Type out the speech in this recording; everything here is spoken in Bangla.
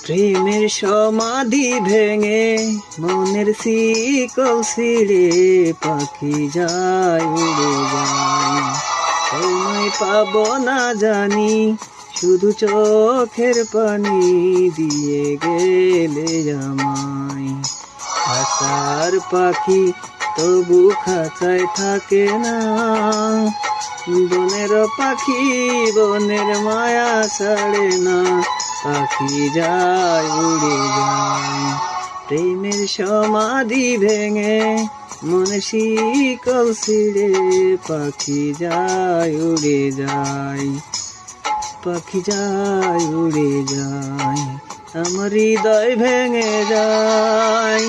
প্রেমের সমাধি ভেঙে মনের শিকল ছিঁড়ে পাখি যায় উড়ে যায়। তোমায় পাবো না জানি, শুধু চোখের পানি দিয়ে গেলে আমায়। আশার পাখি তবু খাঁচায় থাকে না, বনের পাখি বনের মায়া ছাড়ে না। পাখি যায় উড়ে যায়, প্রেমের সমাধি ভেঙে মনে শিকল ছিঁড়ে পাখি যায় উড়ে যায়। পাখি যায় উড়ে যায়, আমার হৃদয় ভেঙে যায়।